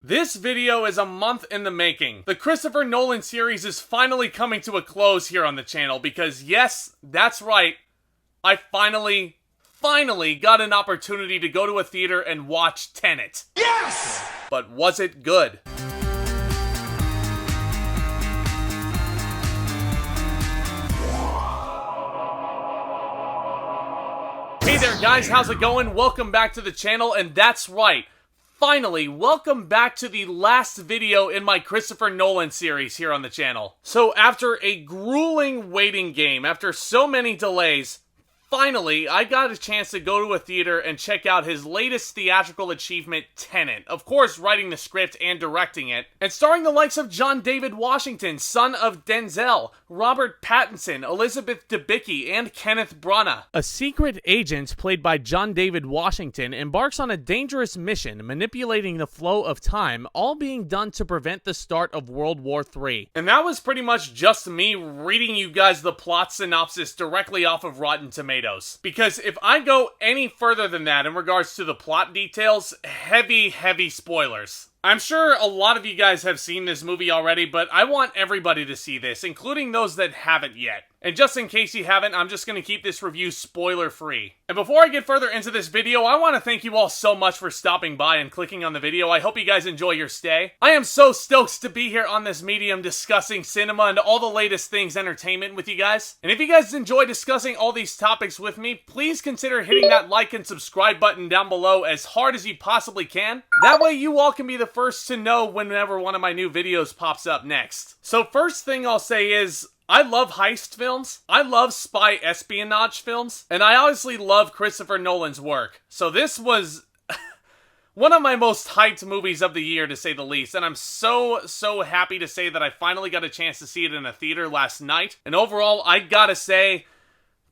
This video is a month in the making. The Christopher Nolan series is finally coming to a close here on the channel because yes, that's right, I finally got an opportunity to go to a theater and watch Tenet. Yes! But was it good? Hey there guys, how's it going? Welcome back to the channel, and that's right. Finally, welcome back to the last video in my Christopher Nolan series here on the channel. So after a grueling waiting game, after so many delays, finally, I got a chance to go to a theater and check out his latest theatrical achievement, Tenet. Of course, writing the script and directing it. And starring the likes of John David Washington, son of Denzel, Robert Pattinson, Elizabeth Debicki, and Kenneth Branagh. A secret agent, played by John David Washington, embarks on a dangerous mission, manipulating the flow of time, all being done to prevent the start of World War III. And that was pretty much just me reading you guys the plot synopsis directly off of Rotten Tomatoes. Because if I go any further than that in regards to the plot details, heavy spoilers. I'm sure a lot of you guys have seen this movie already, but I want everybody to see this, including those that haven't yet. And just in case you haven't, I'm just going to keep this review spoiler-free. And before I get further into this video, I want to thank you all so much for stopping by and clicking on the video. I hope you guys enjoy your stay. I am so stoked to be here on this medium discussing cinema and all the latest things entertainment with you guys. And if you guys enjoy discussing all these topics with me, please consider hitting that like and subscribe button down below as hard as you possibly can. That way you all can be the first to know whenever one of my new videos pops up next. So first thing I'll say is, I love heist films, I love spy espionage films, and I honestly love Christopher Nolan's work. So this was one of my most hyped movies of the year, to say the least, and I'm so happy to say that I finally got a chance to see it in a theater last night. And overall, I gotta say,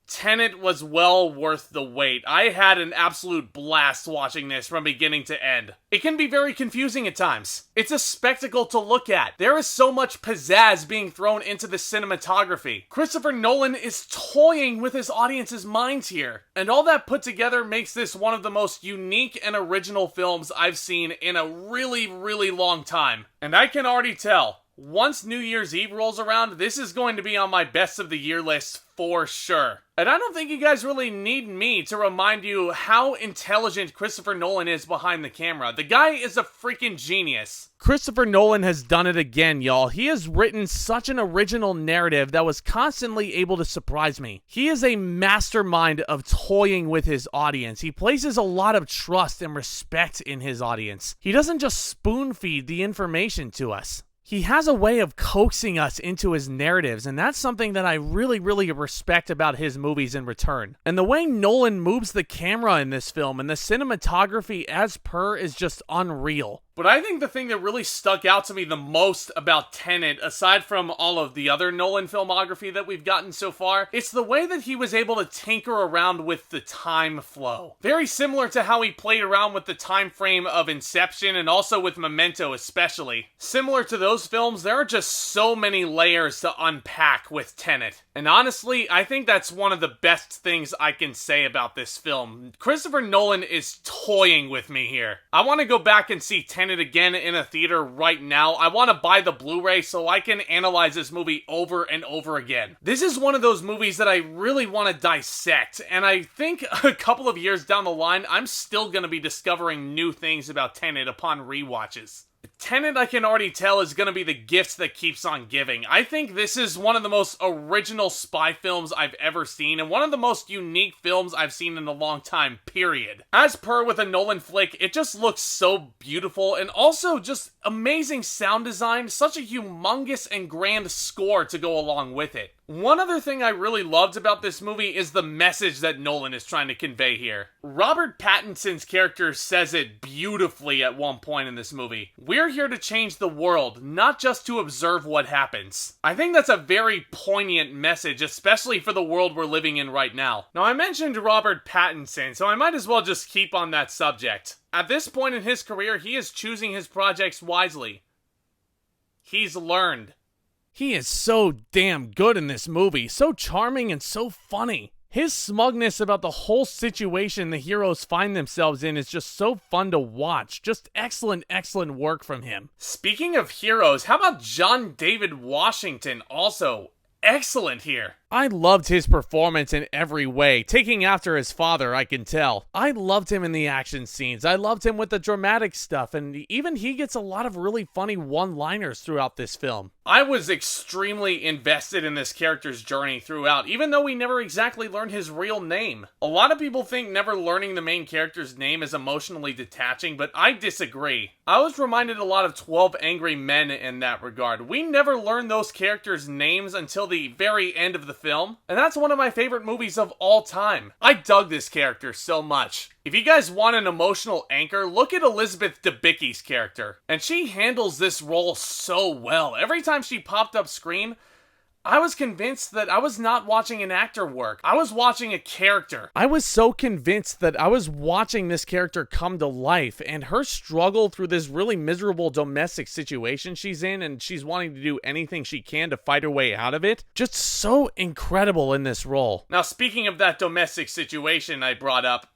Tenet was well worth the wait. I had an absolute blast watching this from beginning to end. It can be very confusing at times. It's a spectacle to look at. There is so much pizzazz being thrown into the cinematography. Christopher Nolan is toying with his audience's minds here. And all that put together makes this one of the most unique and original films I've seen in a really long time. And I can already tell, once New Year's Eve rolls around, this is going to be on my best of the year list for sure. And I don't think you guys really need me to remind you how intelligent Christopher Nolan is behind the camera. The guy is a freaking genius. Christopher Nolan has done it again, y'all. He has written such an original narrative that was constantly able to surprise me. He is a mastermind of toying with his audience. He places a lot of trust and respect in his audience. He doesn't just spoon-feed the information to us. He has a way of coaxing us into his narratives, and that's something that I really respect about his movies in return. And the way Nolan moves the camera in this film and the cinematography as per is just unreal. But I think the thing that really stuck out to me the most about Tenet, aside from all of the other Nolan filmography that we've gotten so far, it's the way that he was able to tinker around with the time flow. Very similar to how he played around with the time frame of Inception and also with Memento especially. Similar to those films, there are just so many layers to unpack with Tenet. And honestly, I think that's one of the best things I can say about this film. Christopher Nolan is toying with me here. I want to go back and see Tenet again in a theater right now. I want to buy the Blu-ray so I can analyze this movie over and over again. This is one of those movies that I really want to dissect, and I think a couple of years down the line, I'm still going to be discovering new things about Tenet upon rewatches. Tenet, I can already tell, is going to be the gift that keeps on giving. I think this is one of the most original spy films I've ever seen, and one of the most unique films I've seen in a long time, period. As per with a Nolan flick, it just looks so beautiful, and also just amazing sound design, such a humongous and grand score to go along with it. One other thing I really loved about this movie is the message that Nolan is trying to convey here. Robert Pattinson's character says it beautifully at one point in this movie. We're here to change the world, not just to observe what happens. I think that's a very poignant message, especially for the world we're living in right now. Now, I mentioned Robert Pattinson, so I might as well just keep on that subject. At this point in his career, he is choosing his projects wisely. He's learned. He is so damn good in this movie, so charming and so funny. His smugness about the whole situation the heroes find themselves in is just so fun to watch. Just excellent, excellent work from him. Speaking of heroes, how about John David Washington? Also excellent here. I loved his performance in every way, taking after his father, I can tell. I loved him in the action scenes, I loved him with the dramatic stuff, and even he gets a lot of really funny one-liners throughout this film. I was extremely invested in this character's journey throughout, even though we never exactly learned his real name. A lot of people think never learning the main character's name is emotionally detaching, but I disagree. I was reminded a lot of 12 Angry Men in that regard. We never learned those characters' names until the very end of the film, and that's one of my favorite movies of all time. I dug this character so much. If you guys want an emotional anchor, look at Elizabeth Debicki's character, and she handles this role so well. Every time she popped up screen, I was convinced that I was not watching an actor work. I was watching a character. I was so convinced that I was watching this character come to life, and her struggle through this really miserable domestic situation she's in, and she's wanting to do anything she can to fight her way out of it. Just so incredible in this role. Now, speaking of that domestic situation I brought up,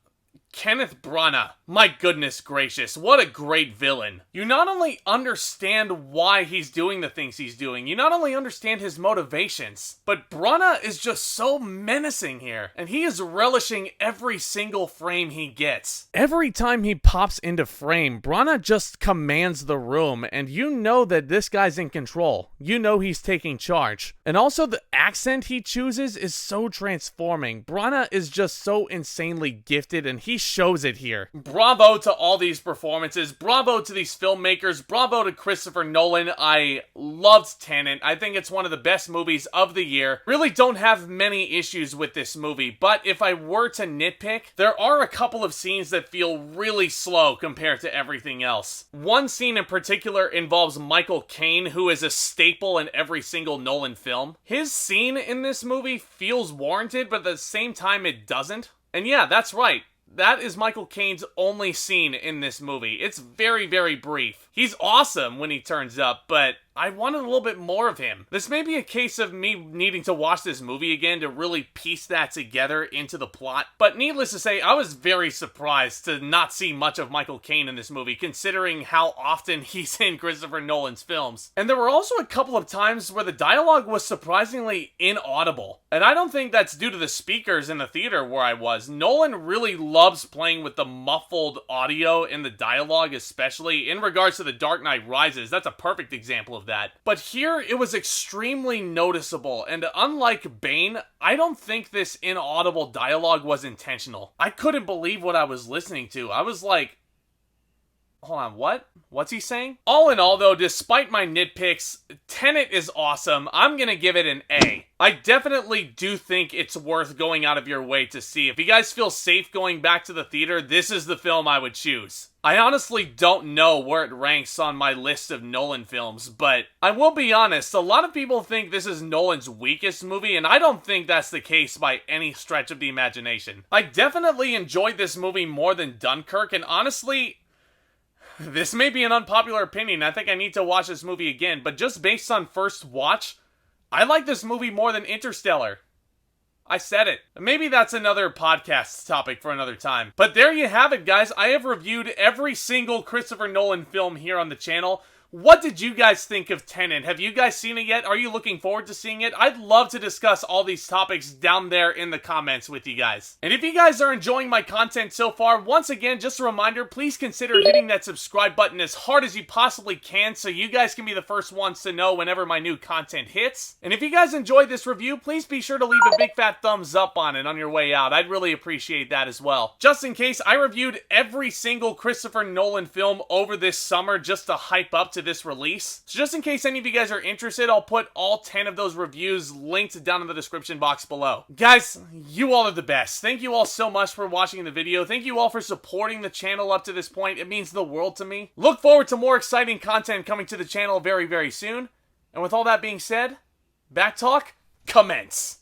Kenneth Branagh. My goodness gracious, what a great villain. You not only understand why he's doing the things he's doing, you not only understand his motivations, but Branagh is just so menacing here, and he is relishing every single frame he gets. Every time he pops into frame, Branagh just commands the room, and you know that this guy's in control. You know he's taking charge. And also the accent he chooses is so transforming. Branagh is just so insanely gifted, and he shows it here. Bravo to all these performances. Bravo to these filmmakers. Bravo to Christopher Nolan. I loved Tenet. I think it's one of the best movies of the year. Really don't have many issues with this movie, but if I were to nitpick, there are a couple of scenes that feel really slow compared to everything else. One scene in particular involves Michael Caine, who is a staple in every single Nolan film. His scene in this movie feels warranted, but at the same time it doesn't. And yeah, that's right. That is Michael Caine's only scene in this movie. It's very, very brief. He's awesome when he turns up, but I wanted a little bit more of him. This may be a case of me needing to watch this movie again to really piece that together into the plot, but needless to say, I was very surprised to not see much of Michael Caine in this movie, considering how often he's in Christopher Nolan's films. And there were also a couple of times where the dialogue was surprisingly inaudible, and I don't think that's due to the speakers in the theater where I was. Nolan really loves playing with the muffled audio in the dialogue, especially in regards to The Dark Knight Rises. That's a perfect example of that. But here, it was extremely noticeable, and unlike Bane, I don't think this inaudible dialogue was intentional. I couldn't believe what I was listening to. I was like, hold on, what? What's he saying? All in all, though, despite my nitpicks, Tenet is awesome. I'm gonna give it an A. I definitely do think it's worth going out of your way to see. If you guys feel safe going back to the theater, this is the film I would choose. I honestly don't know where it ranks on my list of Nolan films, but I will be honest, a lot of people think this is Nolan's weakest movie, and I don't think that's the case by any stretch of the imagination. I definitely enjoyed this movie more than Dunkirk, and honestly, this may be an unpopular opinion. I think I need to watch this movie again, but just based on first watch, I like this movie more than Interstellar. I said it. Maybe that's another podcast topic for another time. But there you have it, guys. I have reviewed every single Christopher Nolan film here on the channel. What did you guys think of Tenet? Have you guys seen it yet? Are you looking forward to seeing it? I'd love to discuss all these topics down there in the comments with you guys. And if you guys are enjoying my content so far, once again, just a reminder, please consider hitting that subscribe button as hard as you possibly can so you guys can be the first ones to know whenever my new content hits. And if you guys enjoyed this review, please be sure to leave a big fat thumbs up on it on your way out. I'd really appreciate that as well. Just in case, I reviewed every single Christopher Nolan film over this summer just to hype up to this release. So just in case any of you guys are interested, I'll put all 10 of those reviews linked down in the description box below. Guys, you all are the best. Thank you all so much for watching the video. Thank you all for supporting the channel up to this point. It means the world to me. Look forward to more exciting content coming to the channel very, very soon. And with all that being said, back talk, commence.